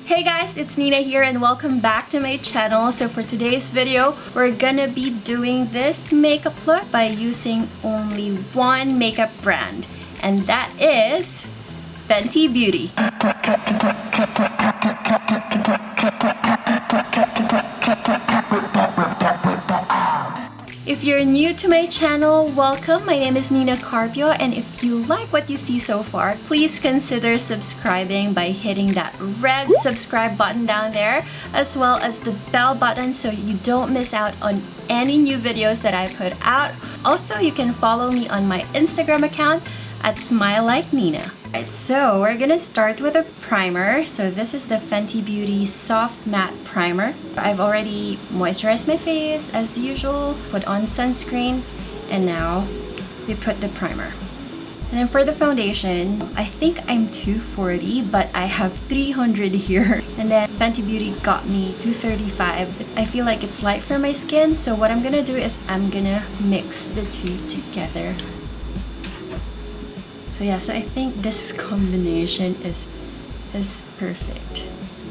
Hey guys, it's Nina here and welcome back to my channel. So for today's video, we're gonna be doing this makeup look by using only one makeup brand, and that is Fenty Beauty. If you're new to my channel, welcome. My name is Nina Carpio, and if you like what you see so far, please consider subscribing by hitting that red subscribe button down there, as well as the bell button so you don't miss out on any new videos that I put out. Also, you can follow me on my Instagram account at Smile Like Nina. Alright, so we're gonna start with a primer. So this is the Fenty Beauty Soft Matte Primer. I've already moisturized my face as usual, put on sunscreen, and now we put the primer. And then for the foundation, I think I'm 240, but I have 300 here. And then Fenty Beauty got me 235. I feel like it's light for my skin, so what I'm gonna do is I'm gonna mix the two together. So yeah, so I think this combination is perfect.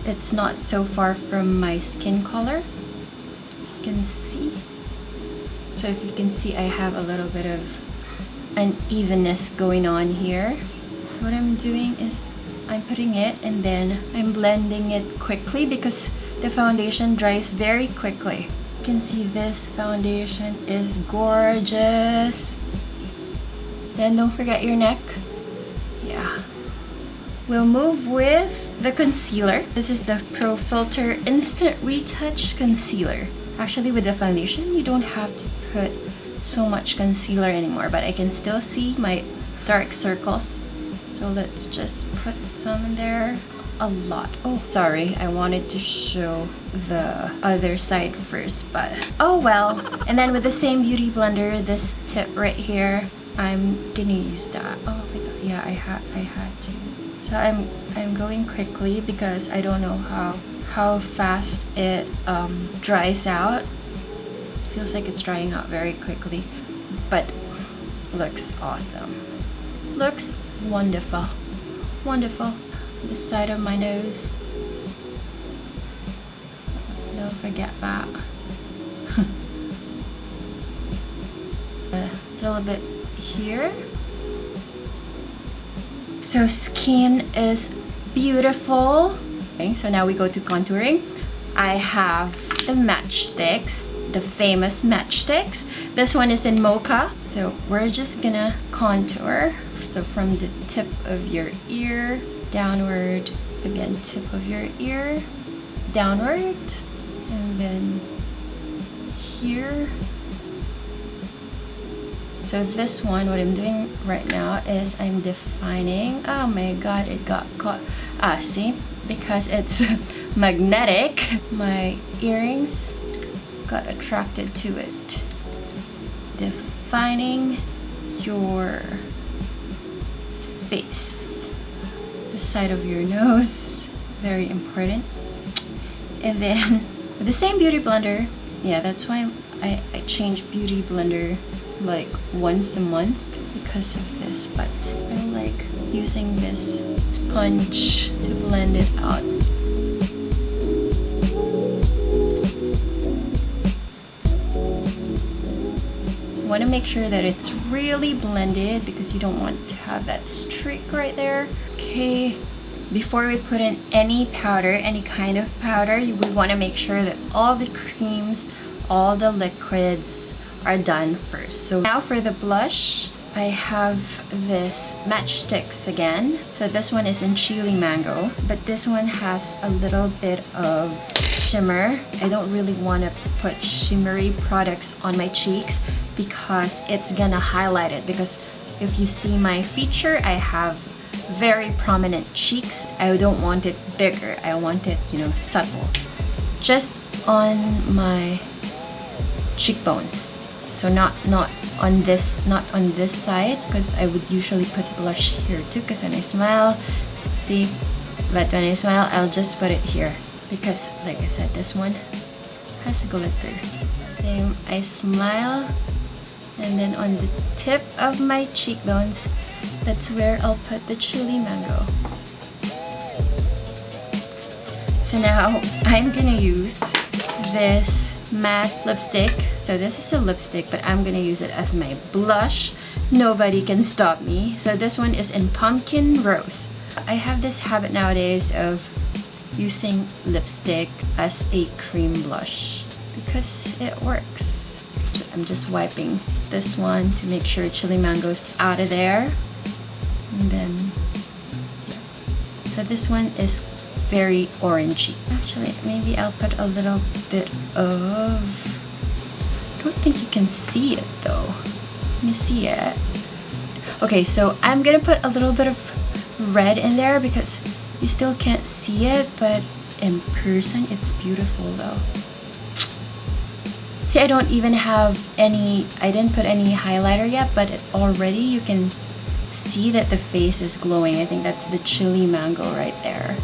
It's not so far from my skin color. You can see. So if you can see, I have a little bit of unevenness going on here. So what I'm doing is I'm putting it and then I'm blending it quickly because the foundation dries very quickly. You can see this foundation is gorgeous. Then don't forget your neck. Yeah. We'll move with the concealer. This is the Pro Filter Instant Retouch Concealer. Actually, with the foundation, you don't have to put so much concealer anymore, but I can still see my dark circles. So let's just put some in there. A lot. Oh, sorry. I wanted to show the other side first, but oh well. And then with the same beauty blender, this tip right here, I'm gonna use that. Oh my god, yeah, I had to. So I'm going quickly because I don't know how fast it dries out. Feels like it's drying out very quickly, but looks awesome. Looks wonderful. Wonderful. This side of my nose. Don't forget that. A little bit here. So skin is beautiful. Okay, so now we go to contouring. I have the matchsticks, the famous matchsticks. This one is in mocha. So we're just gonna contour. So from the tip of your ear downward, again tip of your ear downward, and then here. So this one, what I'm doing right now is I'm defining. Oh my god, it got caught. See, because it's magnetic, my earrings got attracted to it. Defining your face, the side of your nose, very important. And then with the same beauty blender, yeah, that's why I change beauty blender like once a month because of this, but I like using this sponge to blend it out. You want to make sure that it's really blended because you don't want to have that streak right there. Okay, before we put in any powder, any kind of powder, we want to make sure that all the creams, all the liquids are done first. So now for the blush, I have this matchsticks again. So this one is in Chili Mango, but this one has a little bit of shimmer. I don't really want to put shimmery products on my cheeks because it's gonna highlight it. Because if you see my feature, I have very prominent cheeks. I don't want it bigger. I want it, you know, subtle. Just on my cheekbones. So not on this side, because I would usually put blush here too, because when I smile, see, but when I smile, I'll just put it here because like I said, this one has glitter. Same, I smile, and then on the tip of my cheekbones, that's where I'll put the Chili Mango. So now I'm gonna use this matte lipstick. So this is a lipstick, but I'm gonna use it as my blush. Nobody can stop me. So this one is in Pumpkin Rose. I have this habit nowadays of using lipstick as a cream blush because it works. I'm just wiping this one to make sure chili mango's out of there. And then, yeah. So this one is very orangey. Actually, maybe I'll put a little bit of... I don't think you can see it though. Can you see it? Okay, so I'm gonna put a little bit of red in there because you still can't see it, but in person it's beautiful though. See, I don't even have any, I didn't put any highlighter yet, but already you can see that the face is glowing. I think that's the chili mango right there.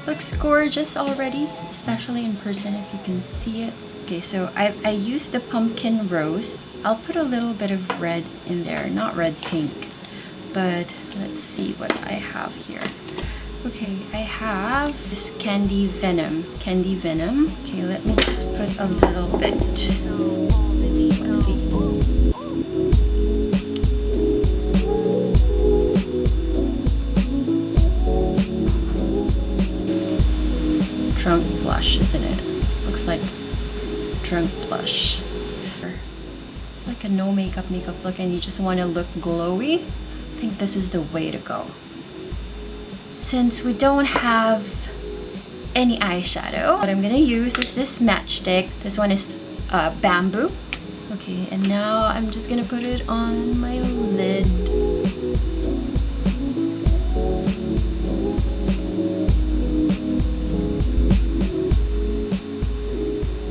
Looks gorgeous already, especially in person if you can see it. Okay, so I used the Pumpkin Rose. I'll put a little bit of red in there, not red pink, but let's see what I have here. Okay, I have this Candy Venom. Okay, let me just put a little bit. Let's see. Drunk blush, isn't it? Looks like drunk blush. It's like a no makeup look and you just want to look glowy. I think this is the way to go. Since we don't have any eyeshadow, what I'm gonna use is this matchstick. This one is bamboo. Okay, and now I'm just gonna put it on my lid.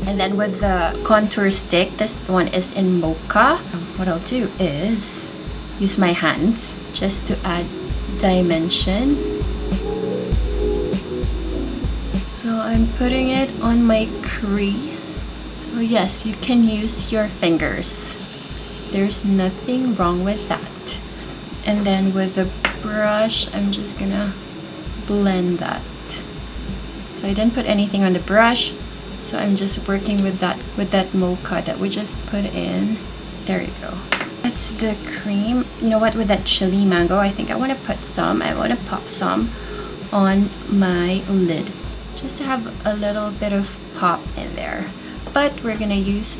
And then with the contour stick, this one is in Mocha. What I'll do is use my hands just to add dimension. So I'm putting it on my crease. So yes, you can use your fingers. There's nothing wrong with that. And then with a brush, I'm just gonna blend that. So I didn't put anything on the brush. So I'm just working with that mocha that we just put in. There you go. That's the cream. You know what, with that chili mango, I think I want to put some, I want to pop some on my lid. Just to have a little bit of pop in there. But we're gonna use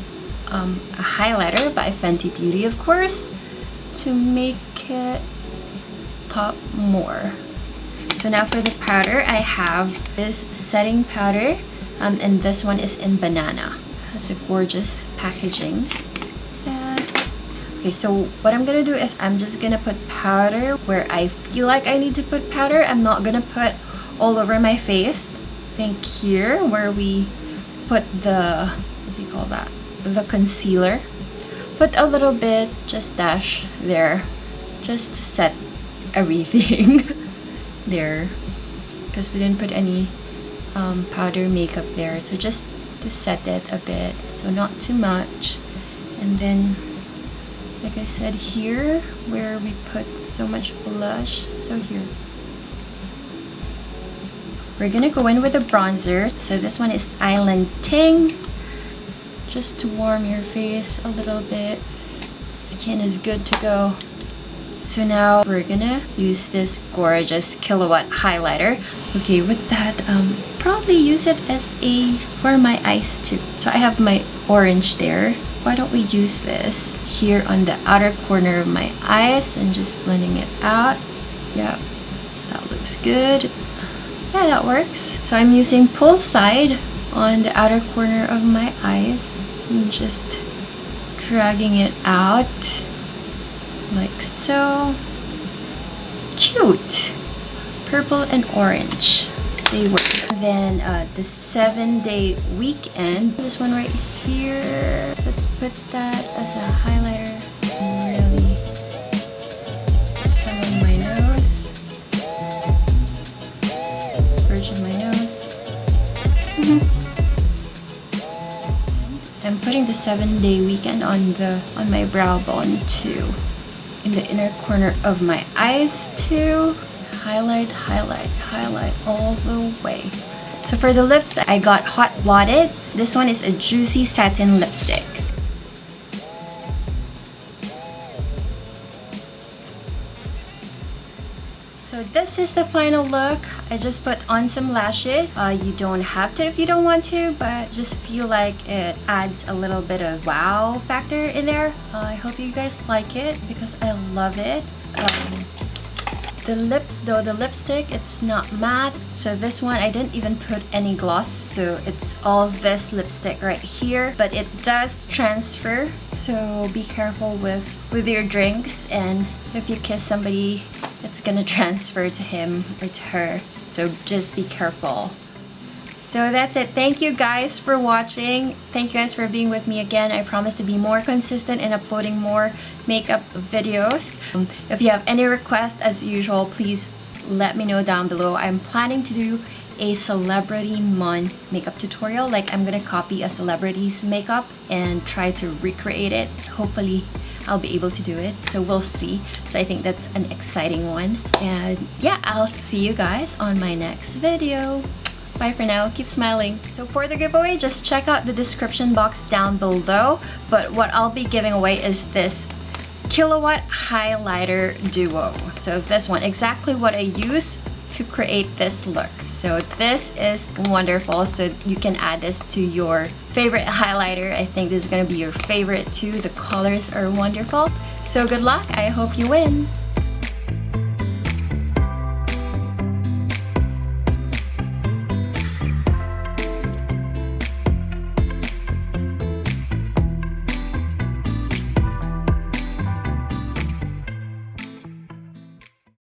a highlighter by Fenty Beauty, of course, to make it pop more. So now for the powder, I have this setting powder. And this one is in Banana. Has a gorgeous packaging. Okay, so what I'm gonna do is I'm just gonna put powder where I feel like I need to put powder. I'm not gonna put all over my face. I think here where we put the, what do you call that? The concealer. Put a little bit, just dash there, just to set everything there. Because we didn't put any powder makeup there, so just to set it a bit, so not too much. And then, like I said, here where we put so much blush, so here we're gonna go in with a bronzer. So this one is Island Ting, just to warm your face a little bit. Skin is good to go. So now we're gonna use this gorgeous Killawatt highlighter. Okay, with that, probably use it as a for my eyes too. So I have my orange there. Why don't we use this here on the outer corner of my eyes and just blending it out. Yeah, that looks good. Yeah, that works. So I'm using Poolside on the outer corner of my eyes and just dragging it out. Like so. Cute. Purple and orange. They work. Then the 7-day weekend. This one right here. Let's put that as a highlighter. Really. Some on my nose. Bridge of my nose. I'm putting the 7-day weekend on my brow bone too. In the inner corner of my eyes too. highlight, highlight, highlight all the way. So for the lips, I got Hot Blotted. This one is a Juicy Satin Lipstick. So this is the final look. I just put on some lashes. You don't have to if you don't want to, but just feel like it adds a little bit of wow factor in there. I hope you guys like it because I love it. The lips though, the lipstick, it's not matte. So this one, I didn't even put any gloss. So it's all this lipstick right here, but it does transfer. So be careful with your drinks, and if you kiss somebody, it's gonna transfer to him or to her. So just be careful. So that's it. Thank you guys for watching. Thank you guys for being with me again. I promise to be more consistent in uploading more makeup videos. If you have any requests, as usual, please let me know down below. I'm planning to do a celebrity mon makeup tutorial. Like, I'm gonna copy a celebrity's makeup and try to recreate it. Hopefully I'll be able to do it, so we'll see. So I think that's an exciting one. And yeah, I'll see you guys on my next video. Bye for now, keep smiling. So for the giveaway, just check out the description box down below. But what I'll be giving away is this Killawatt highlighter duo. So this one, exactly what I use to create this look. So this is wonderful. So you can add this to your favorite highlighter. I think this is gonna be your favorite too. The colors are wonderful. So good luck, I hope you win.